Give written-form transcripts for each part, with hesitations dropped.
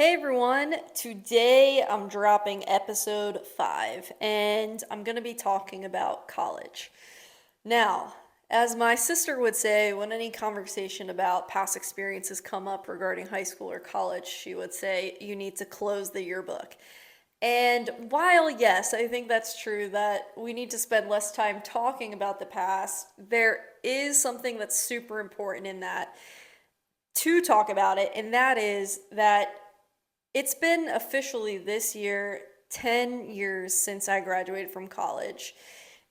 Hey everyone, today I'm dropping episode 5 and I'm going to be talking about college. Now, as my sister would say, when any conversation about past experiences come up regarding high school or college, she would say, you need to close the yearbook. And while, yes, I think that's true that we need to spend less time talking about the past, there is something that's super important in that to talk about it, and that is that it's been officially this year 10 years since I graduated from college.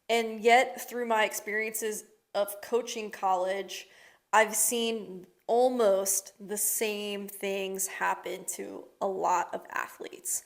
And yet, through my experiences of coaching college, I've seen almost the same things happen to a lot of athletes.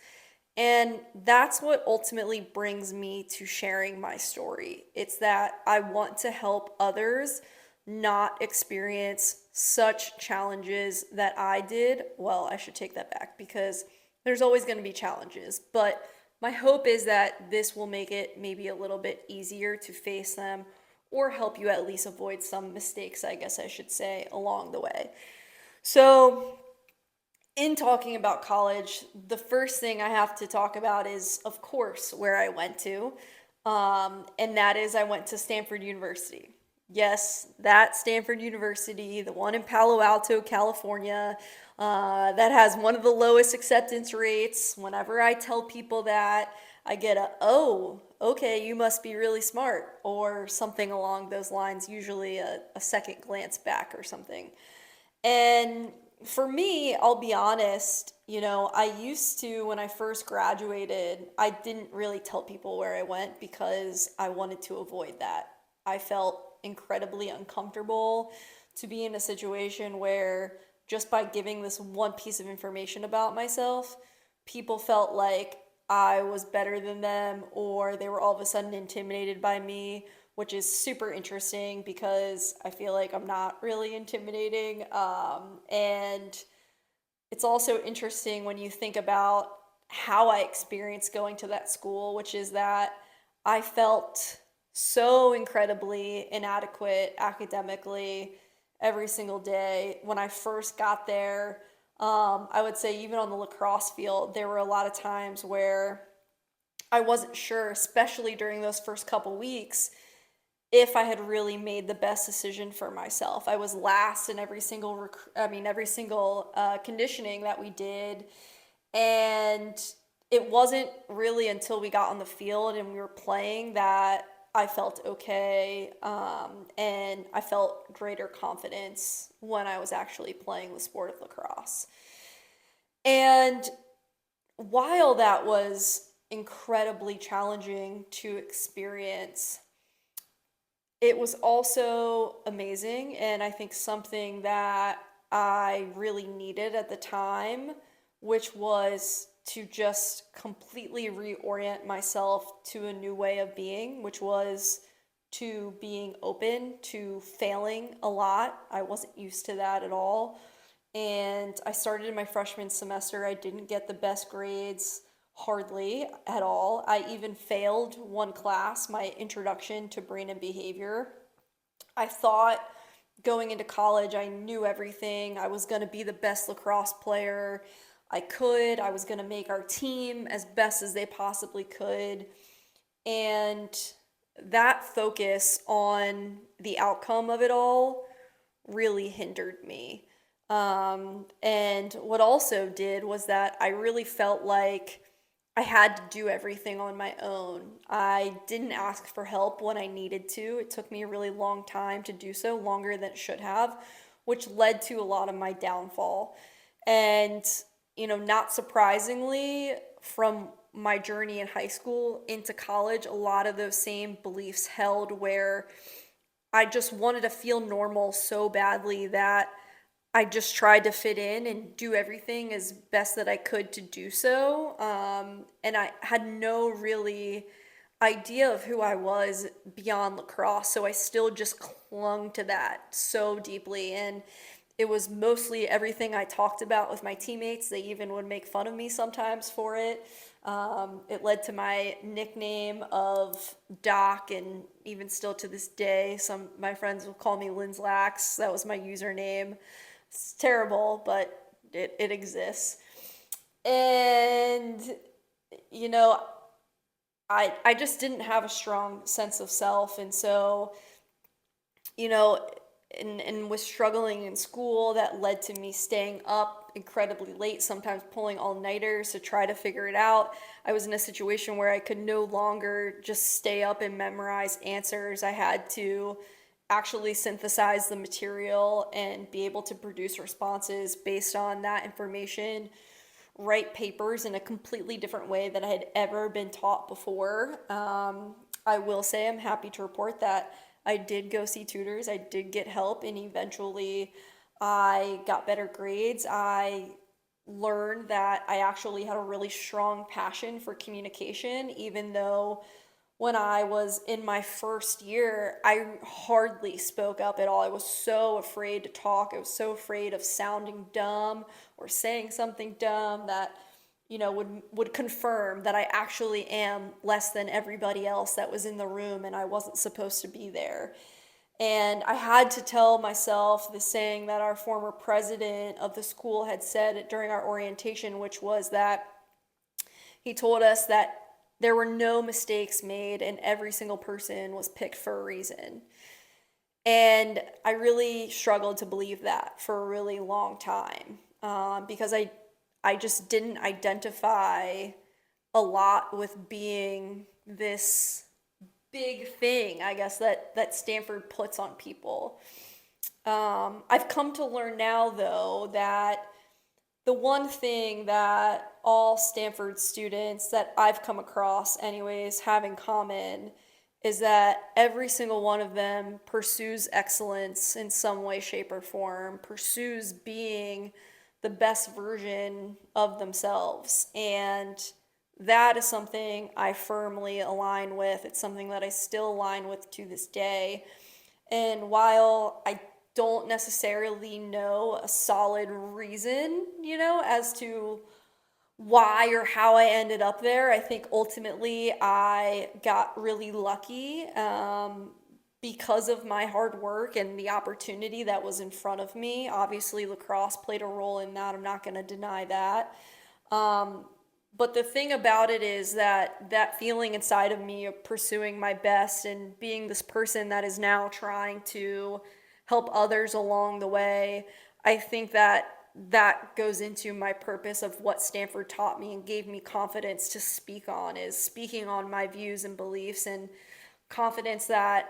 And that's what ultimately brings me to sharing my story. It's that I want to help others not experience such challenges that I did. Well, I should take that back because there's always going to be challenges, but my hope is that this will make it maybe a little bit easier to face them or help you at least avoid some mistakes, I guess I should say, along the way. So, in talking about college, the first thing I have to talk about is, of course, where I went to, and that is I went to Stanford University. Yes, that Stanford University, the one in Palo Alto, California, that has one of the lowest acceptance rates. Whenever I tell people that, I get oh, okay, you must be really smart, or something along those lines, usually a second glance back or something. And for me, I'll be honest, I used to, when I first graduated, I didn't really tell people where I went because I wanted to avoid that. I felt incredibly uncomfortable to be in a situation where just by giving this one piece of information about myself, people felt like I was better than them or they were all of a sudden intimidated by me, which is super interesting because I feel like I'm not really intimidating. And it's also interesting when you think about how I experienced going to that school, which is that I felt so incredibly inadequate academically every single day. When I first got there, I would say even on the lacrosse field, there were a lot of times where I wasn't sure, especially during those first couple weeks, if I had really made the best decision for myself. I was last in every single every single conditioning that we did, and it wasn't really until we got on the field and we were playing that I felt okay, and I felt greater confidence when I was actually playing the sport of lacrosse. And while that was incredibly challenging to experience, it was also amazing, and I think something that I really needed at the time, which was to just completely reorient myself to a new way of being, which was to being open to failing a lot. I wasn't used to that at all. And I started in my freshman semester. I didn't get the best grades, hardly at all. I even failed one class, my introduction to brain and behavior. I thought going into college I knew everything. I was going to be the best lacrosse player I could. I was going to make our team as best as they possibly could. And that focus on the outcome of it all really hindered me. And what also did was that I really felt like I had to do everything on my own. I didn't ask for help when I needed to. It took me a really long time to do so, longer than it should have, which led to a lot of my downfall. And, not surprisingly, from my journey in high school into college, a lot of those same beliefs held where I just wanted to feel normal so badly that I just tried to fit in and do everything as best that I could to do so. And I had no really idea of who I was beyond lacrosse. So I still just clung to that so deeply. And it was mostly everything I talked about with my teammates. They even would make fun of me sometimes for it. It led to my nickname of Doc, and even still to this day, some my friends will call me Linslax. That was my username. It's terrible, but it exists. And, you know, I just didn't have a strong sense of self. And so, you know, and was struggling in school. That led to me staying up incredibly late, sometimes pulling all-nighters to try to figure it out. I was in a situation where I could no longer just stay up and memorize answers. I had to actually synthesize the material and be able to produce responses based on that information, write papers in a completely different way than I had ever been taught before. I will say I'm happy to report that I did go see tutors, I did get help, and eventually I got better grades. I learned that I actually had a really strong passion for communication, even though when I was in my first year, I hardly spoke up at all. I was so afraid to talk. I was so afraid of sounding dumb or saying something dumb that, would confirm that I actually am less than everybody else that was in the room and I wasn't supposed to be there. And I had to tell myself the saying that our former president of the school had said during our orientation, which was that he told us that there were no mistakes made and every single person was picked for a reason. And I really struggled to believe that for a really long time, because I just didn't identify a lot with being this big thing, I guess, that Stanford puts on people. I've come to learn now, though, that the one thing that all Stanford students that I've come across, anyways, have in common is that every single one of them pursues excellence in some way, shape, or form, pursues being the best version of themselves. And that is something I firmly align with. It's something that I still align with to this day. And while I don't necessarily know a solid reason, as to why or how I ended up there, I think ultimately I got really lucky, because of my hard work and the opportunity that was in front of me. Obviously, lacrosse played a role in that. I'm not going to deny that. Um, but the thing about it is that that feeling inside of me of pursuing my best and being this person that is now trying to help others along the way, I think that that goes into my purpose of what Stanford taught me and gave me confidence to speak on, is speaking on my views and beliefs, and confidence that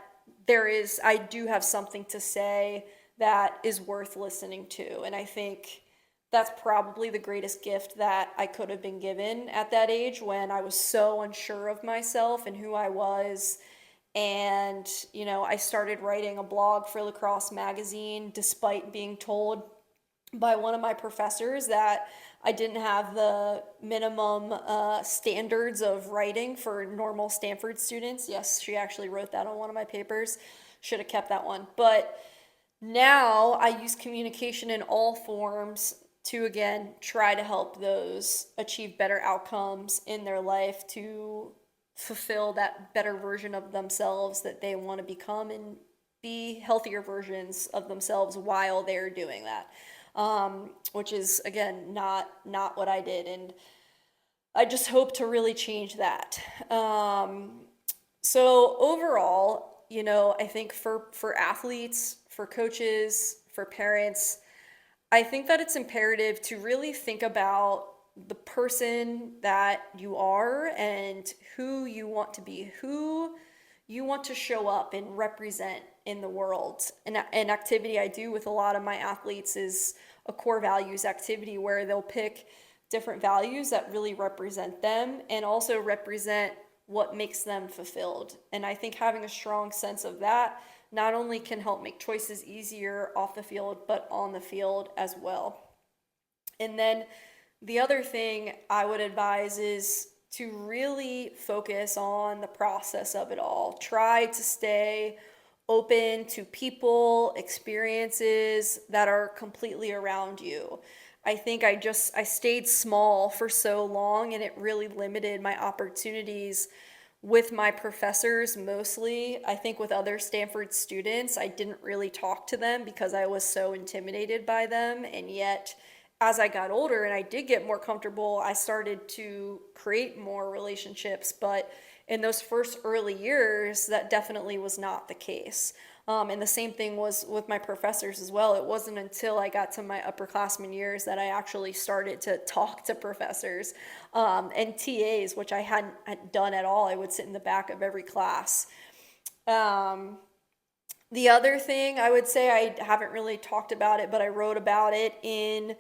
I do have something to say that is worth listening to. And I think that's probably the greatest gift that I could have been given at that age, when I was so unsure of myself and who I was. And, I started writing a blog for Lacrosse Magazine despite being told by one of my professors that I didn't have the minimum standards of writing for normal Stanford students. Yes, she actually wrote that on one of my papers. Should have kept that one. But now I use communication in all forms to, again, try to help those achieve better outcomes in their life, to fulfill that better version of themselves that they want to become, and be healthier versions of themselves while they're doing that. Which is, again, not what I did, and I just hope to really change that. So overall, I think for athletes, for coaches, for parents, I think that it's imperative to really think about the person that you are and who you want to be, who you want to show up and represent in the world. And an activity I do with a lot of my athletes is a core values activity, where they'll pick different values that really represent them and also represent what makes them fulfilled. And I think having a strong sense of that not only can help make choices easier off the field, but on the field as well. And then the other thing I would advise is to really focus on the process of it all. Try to stay open to people, experiences that are completely around you. I think I stayed small for so long, and it really limited my opportunities with my professors mostly. I think with other Stanford students, I didn't really talk to them because I was so intimidated by them, and yet as I got older and I did get more comfortable, I started to create more relationships. But in those first early years, that definitely was not the case. And the same thing was with my professors as well. It wasn't until I got to my upperclassmen years that I actually started to talk to professors and TAs, which I hadn't done at all. I would sit in the back of every class. Um, the other thing I would say, I haven't really talked about it, but I wrote about it in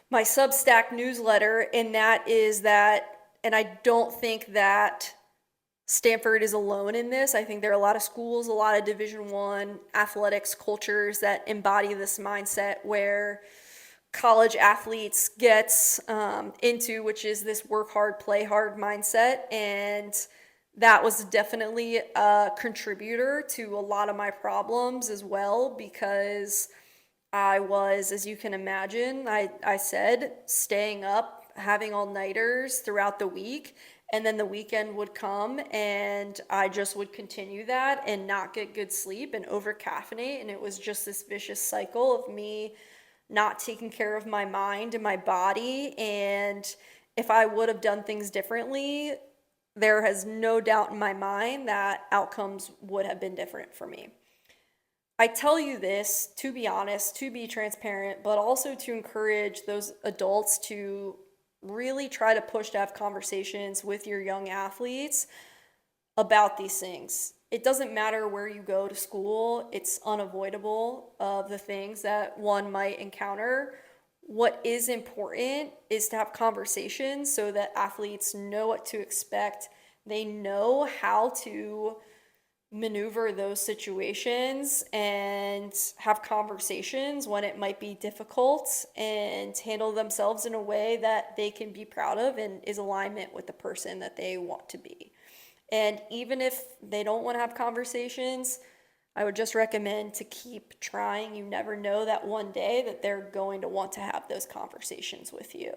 my Substack newsletter, and that is that, and I don't think that Stanford is alone in this. I think there are a lot of schools, a lot of Division I athletics cultures that embody this mindset where college athletes gets into, which is this work hard, play hard mindset. And that was definitely a contributor to a lot of my problems as well, because I was, as you can imagine, I said, staying up, having all-nighters throughout the week, and then the weekend would come and I just would continue that and not get good sleep and over caffeinate, and it was just this vicious cycle of me not taking care of my mind and my body. And if I would have done things differently, there has no doubt in my mind that outcomes would have been different for me. I tell you this to be honest, to be transparent, but also to encourage those adults to really try to push to have conversations with your young athletes about these things. It doesn't matter where you go to school, it's unavoidable of the things that one might encounter. What is important is to have conversations so that athletes know what to expect. They know how to maneuver those situations and have conversations when it might be difficult, and handle themselves in a way that they can be proud of and is alignment with the person that they want to be. And even if they don't want to have conversations, I would just recommend to keep trying. You never know that one day that they're going to want to have those conversations with you.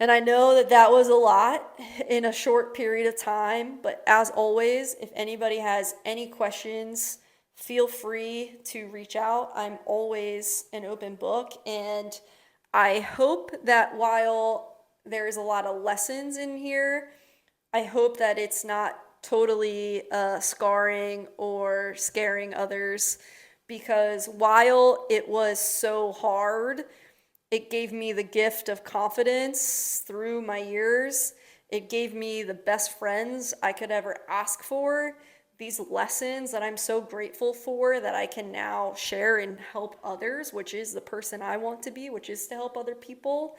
And I know that that was a lot in a short period of time, but as always, if anybody has any questions, feel free to reach out. I'm always an open book, and I hope that while there's a lot of lessons in here, I hope that it's not totally scarring or scaring others, because while it was so hard, it gave me the gift of confidence through my years. It gave me the best friends I could ever ask for. These lessons that I'm so grateful for, that I can now share and help others, which is the person I want to be, which is to help other people.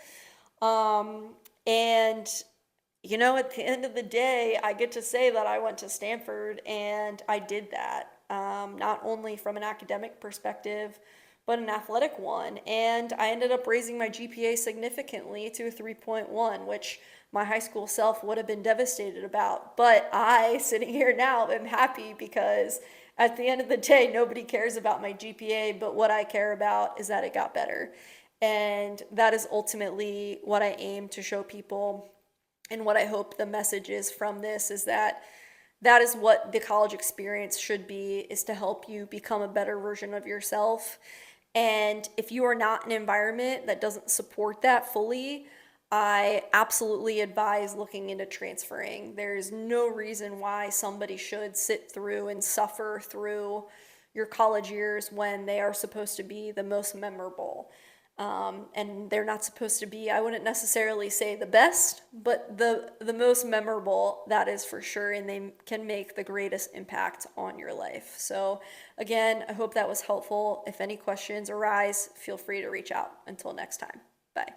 And at the end of the day, I get to say that I went to Stanford and I did that, not only from an academic perspective, but an athletic one. And I ended up raising my GPA significantly to a 3.1, which my high school self would have been devastated about. But I, sitting here now, am happy, because at the end of the day, nobody cares about my GPA, but what I care about is that it got better. And that is ultimately what I aim to show people. And what I hope the message is from this is that that is what the college experience should be, is to help you become a better version of yourself. And if you are not in an environment that doesn't support that fully, I absolutely advise looking into transferring. There's no reason why somebody should sit through and suffer through your college years when they are supposed to be the most memorable. And they're not supposed to be, I wouldn't necessarily say the best, but the most memorable, that is for sure, and they can make the greatest impact on your life. So again, I hope that was helpful. If any questions arise, feel free to reach out. Until next time, bye.